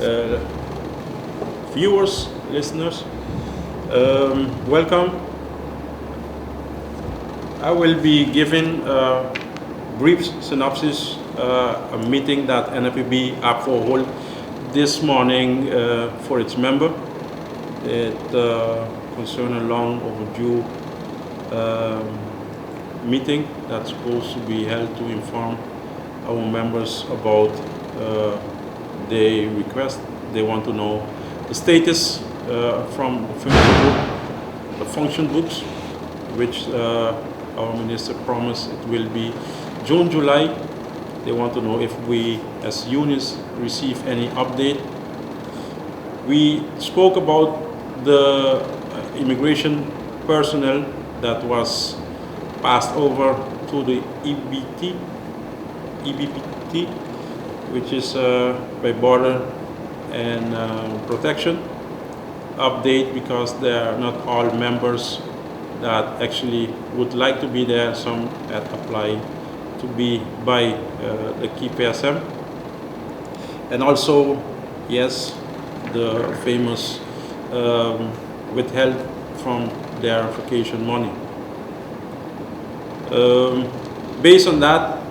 uh, viewers, listeners, welcome. I will be giving a brief synopsis a meeting that NFPB APFO hold this morning for its member. It concerns a long overdue meeting that's supposed to be held to inform our members about their request. They want to know the status from the function books, which our minister promised it will be June, July. They want to know if we as unions receive any update. We spoke about the immigration personnel that was passed over to the EBPT, which is by border and protection update, because they are not all members that actually would like to be there. Some had applied to be by the KPSM, and also, yes, the famous withheld from their vacation money. Based on that,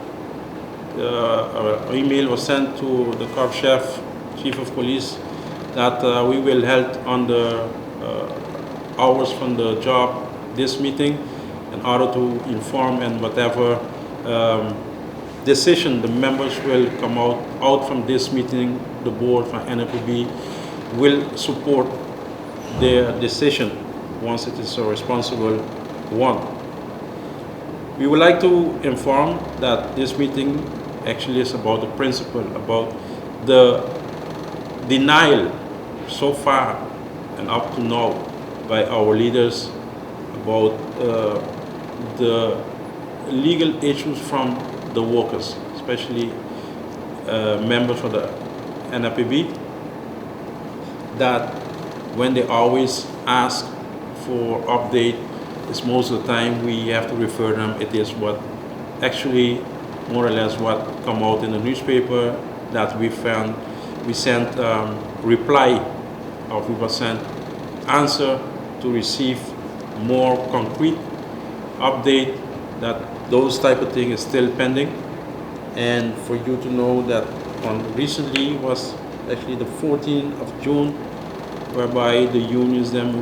an email was sent to the Corps Chef, Chief of Police, that we will held on the hours from the job this meeting in order to inform, and whatever decision the members will come out from this meeting, the board from NFPB will support their decision once it is a responsible one. We would like to inform that this meeting actually is about the principle, about the denial so far and up to now by our leaders about the legal issues from the workers, especially members of the NFPB, that when they always ask for update, it's most of the time we have to refer them. It is what actually more or less what come out in the newspaper that we found. We sent reply, or we were sent answer to receive more concrete update, that those type of thing is still pending. And for you to know that recently was actually the 14th of June, whereby the unions then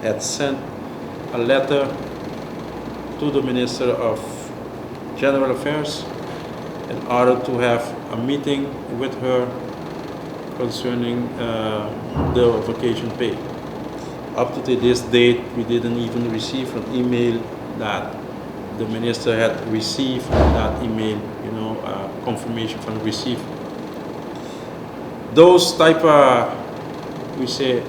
had sent a letter to the Minister of General Affairs in order to have a meeting with her concerning the vacation pay. Up to this date, we didn't even receive an email that the minister had received that email, confirmation from receipt. Those type of, we say,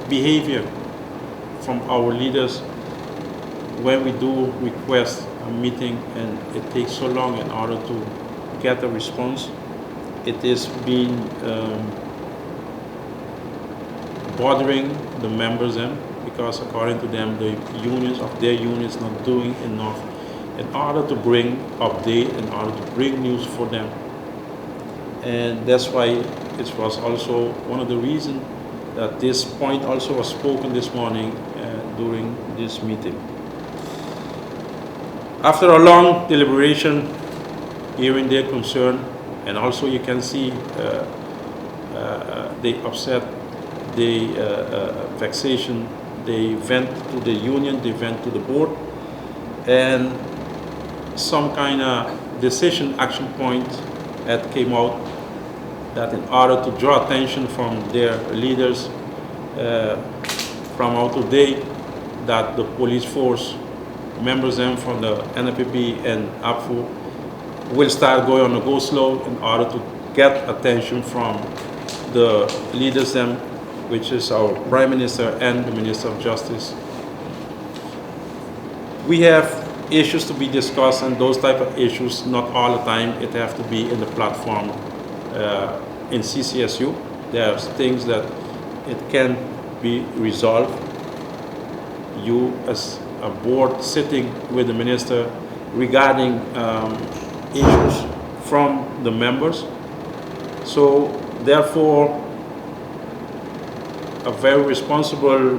behavior from our leaders when we do request a meeting and it takes so long in order to get a response. It is being bothering the members then, because according to them, the unions of their unions not doing enough in order to bring update, in order to bring news for them. And that's why it was also one of the reasons that this point also was spoken this morning during this meeting. After a long deliberation, hearing their concern, and also you can see they upset, they vexation, they went to the union, they went to the board, and some kind of decision action point that came out, that in order to draw attention from their leaders from out today, that the police force members them from the NFPB and APFO will start going on a go slow in order to get attention from the leaders them, which is our Prime Minister and the Minister of Justice. We have issues to be discussed, and those type of issues, not all the time it have to be in the platform in CCSU. There's things that it can be resolved. You as a board sitting with the minister regarding issues from the members, So therefore, a very responsible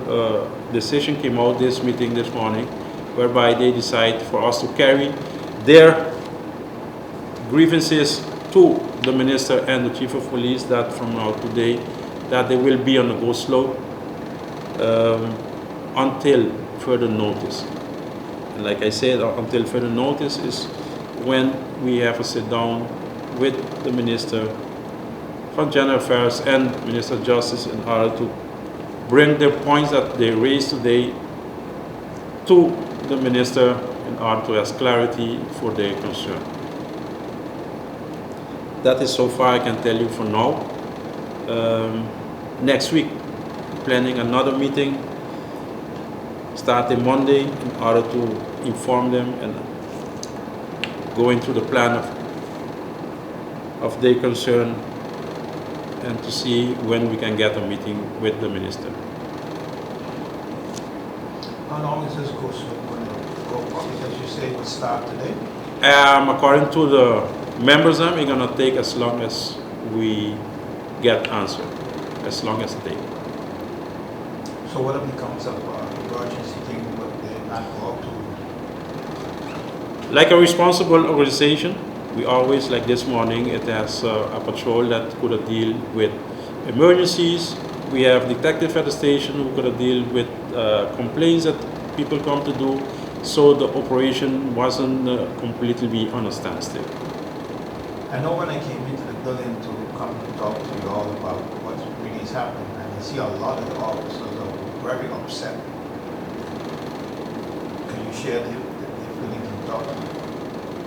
decision came out this meeting this morning, whereby they decide for us to carry their grievances to the minister and the chief of police, that from now today, that they will be on the go slow until further notice. And like I said, until further notice is when we have a sit down with the Minister for General Affairs and Minister of Justice in order to bring the points that they raised today to the Minister in order to ask clarity for their concern. That is so far I can tell you for now. Next week, planning another meeting starting Monday in order to inform them and go into the plan of their concern and to see when we can get a meeting with the minister. How long is this course going to go for? Because you say it will start today? According to the members, it's going to take as long as we get answer, as long as they. So what becomes of emergency thing, but they're not allowed to? Like a responsible organization, we always, like this morning, it has a patrol that could deal with emergencies. We have detective at the station who could deal with complaints that people come to do. So the operation wasn't completely on a standstill. I know when I came into the building to come to talk to you all about what's really is happening, and I see a lot of the officers are very upset. Can you share the feeling you talk to me?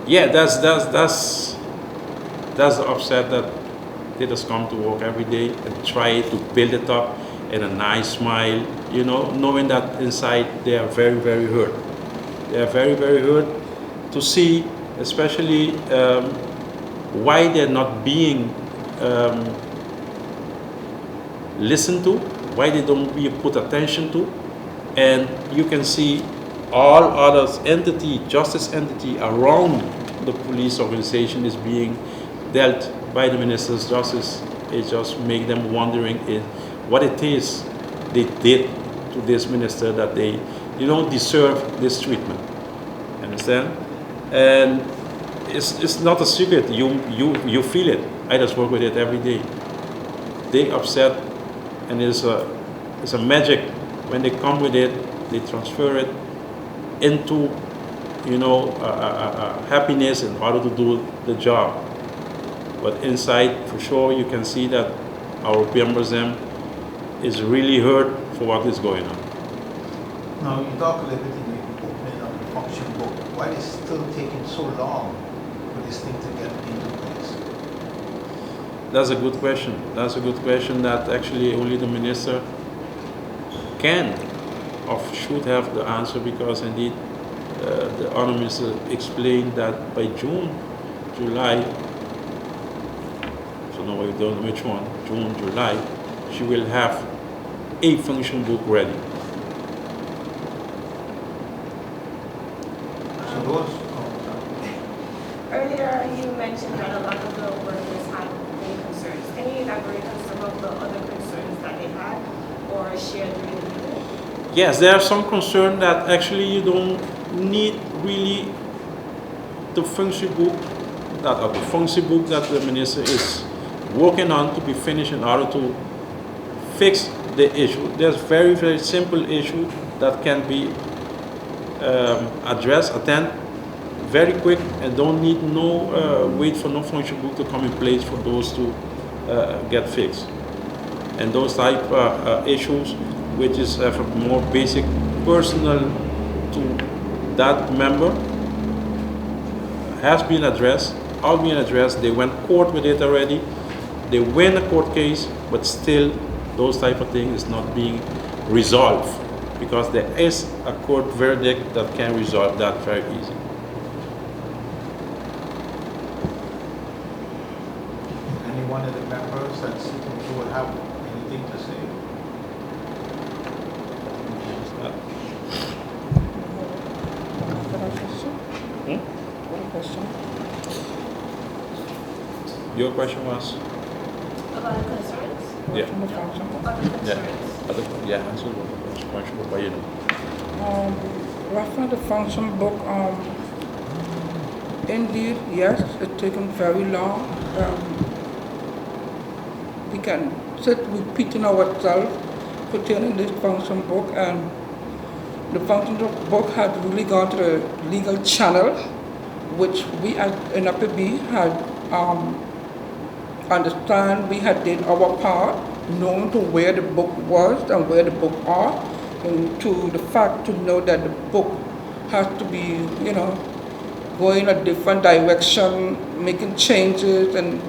Yeah, that's the upset that they just come to work every day and try to build it up in a nice smile, you know, knowing that inside they are very, very hurt. They are very, very hurt to see, especially why they're not being listened to, why they don't be put attention to, and you can see all other entity, justice entity around the police organization is being dealt by the Minister's Justice. It just make them wondering what it is they did to this minister that they, you know, deserve this treatment. Understand? And it's not a secret. You feel it. I just work with it every day. They upset, and it's a magic when they come with it. They transfer it into, you know, happiness in order to do the job. But inside, for sure, you can see that our members is really hurt for what is going on. Now, you talk a little bit in the opening of the function book. Why is it still taking so long for this thing to get into place? That's a good question. That's a good question that actually only the minister can or should have the answer, because indeed the Honour Minister explained that by June, July, so now we don't know which one, June, July, she will have a function book ready. So those. Earlier, you mentioned that a lot of the workers had many concerns. Can you elaborate on some of the other concerns that they had or shared during the meeting? Yes, there are some concern that actually you don't need really the function book that the minister is working on to be finished in order to fix the issue. There's very, very simple issue that can be addressed, attend very quick, and don't need wait for no function book to come in place for those to get fixed. And those type issues, which is more basic, personal to that member, has been addressed, all been addressed. They went court with it already. They win a court case, but still those type of things is not being resolved, because there is a court verdict that can resolve that very easy. Any one of the members that you would have anything to say? Your question was? About the concerns? Yeah. From the function book. Other Yeah. concerns? Yeah, answer the question, but you know. Referring to the function book, indeed, yes, it's taken very long. We can sit repeating ourselves pertaining this function book, and the function book had really gone to the legal channel, which we at NFB had understand we had did our part, known to where the book was and where the book are, and to the fact to know that the book has to be, going a different direction, making changes, and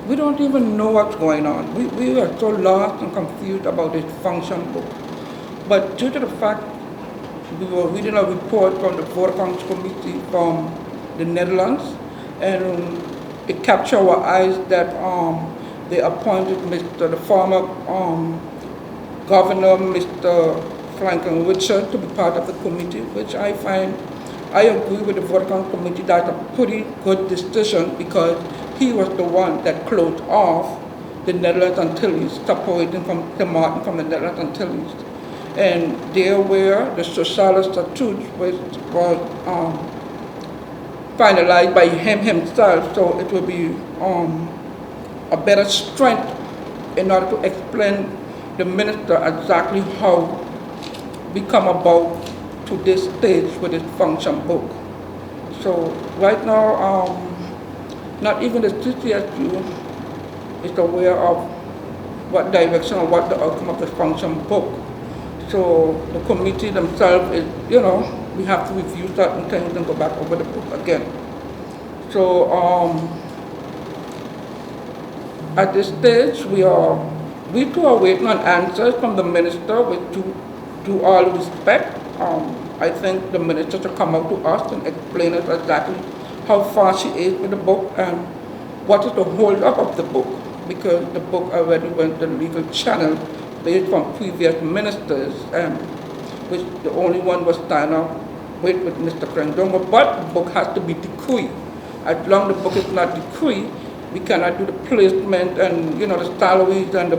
we don't even know what's going on. We are so lost and confused about this function book. But due to the fact we were reading a report from the Voortgangs Committee from the Netherlands, and it captured our eyes that they appointed the former governor, Mr. Franklin Richard, to be part of the committee, which I agree with the Voortgangs Committee. That's a pretty good decision, because he was the one that closed off the Netherlands Antilles, separating from the Martin from the Netherlands Antilles. And there were the social statutes was finalized by him himself, so it will be a better strength in order to explain the minister exactly how we come about to this stage with this function book. So right now, not even the CCSU is aware of what direction or what the outcome of the function book. So the committee themselves is, we have to review certain things and go back over the book again. So at this stage, we too are waiting on answers from the minister, with to all respect. I think the minister should come out to us and explain us exactly how far she is with the book and what is the hold up of the book, because the book already went the legal channel based from previous ministers, which the only one was signed off with Mr. Krendongo, but the book has to be decreed. As long as the book is not decreed, we cannot do the placement and the salaries and the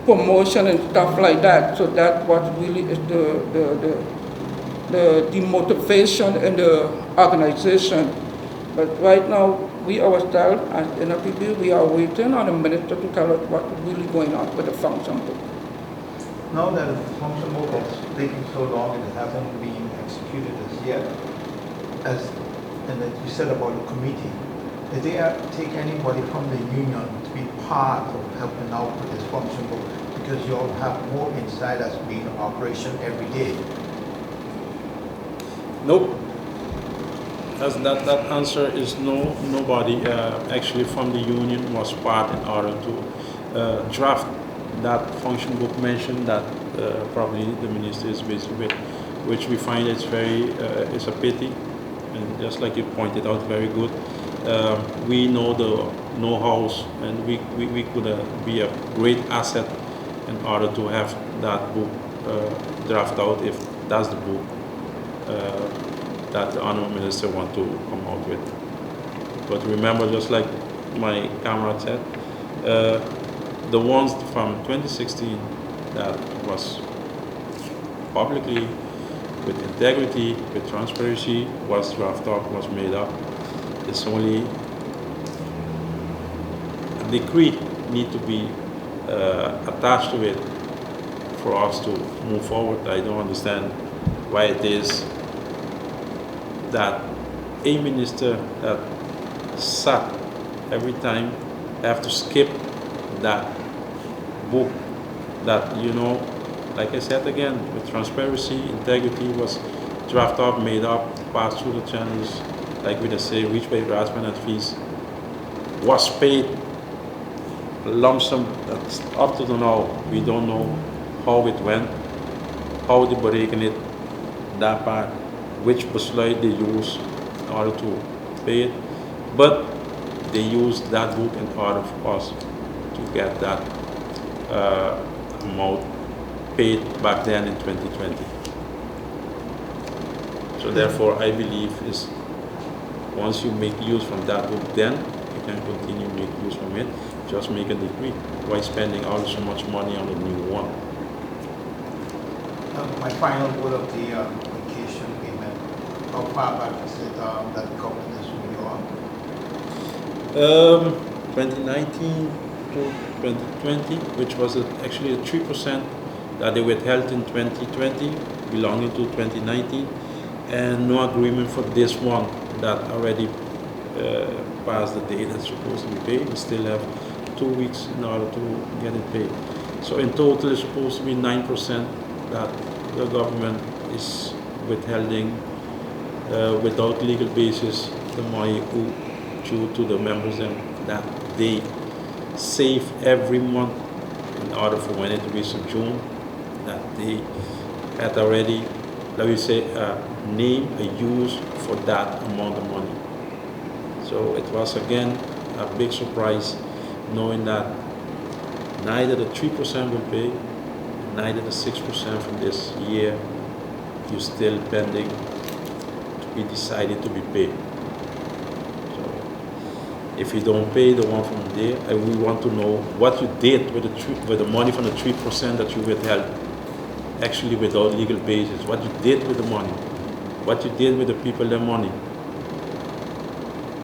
promotion and stuff like that. So that's what really is the demotivation in the organization. But right now, we ourselves as NFPB, we are waiting on the minister to tell us what's really going on with the function book. Now that the function book has taken so long and it hasn't been executed as yet, and that you said about the committee, did they take anybody from the union to be part of helping out with this function book? Because you all have more insiders being in operation every day. Nope. That answer is no. Nobody actually from the union was part in order to draft that function book mentioned that probably the minister is busy with, which we find it's it's a pity, and just like you pointed out, very good. We know the know-hows, and we could be a great asset in order to have that book draft out, if that's the book that the honorable minister want to come out with. But remember, just like my comrade said, the ones from 2016 that was publicly, with integrity, with transparency, was drafted up, was made up. It's only a decree need to be attached to it for us to move forward. I don't understand why it is that a minister that sat every time have to skip that book that, like I said again, with transparency, integrity, was drafted up, made up, passed through the channels, like we just say, reached by harassment and fees, was paid lump sum. That's up to now. We don't know how it went, how they bereken it, that part, which besluit they use in order to pay it. But they used that book in order for us to get that amount paid back then in 2020. So therefore, I believe is once you make use from that book, then you can continue make use from it. just make a decree. Why spending all so much money on a new one? My final word of the vacation payment, how far back is it that the government is moving on? 2019 to 2020, which was actually a 3% that they withheld in 2020, belonging to 2019, and no agreement for this one that already past the date that's supposed to be paid. We still have 2 weeks in order to get it paid. So in total, it's supposed to be 9% that the government is withholding without legal basis the money due to the members and that they save every month in order for when it reaches June, that they had already, let me say, a name, a use for that amount of money. So it was again a big surprise knowing that neither the 3% will pay, neither the 6% from this year is still pending to be decided to be paid. So if you don't pay the one from there, we want to know what you did with the money from the 3% that you withheld, actually without legal basis, what you did with the money, what you did with the people their money.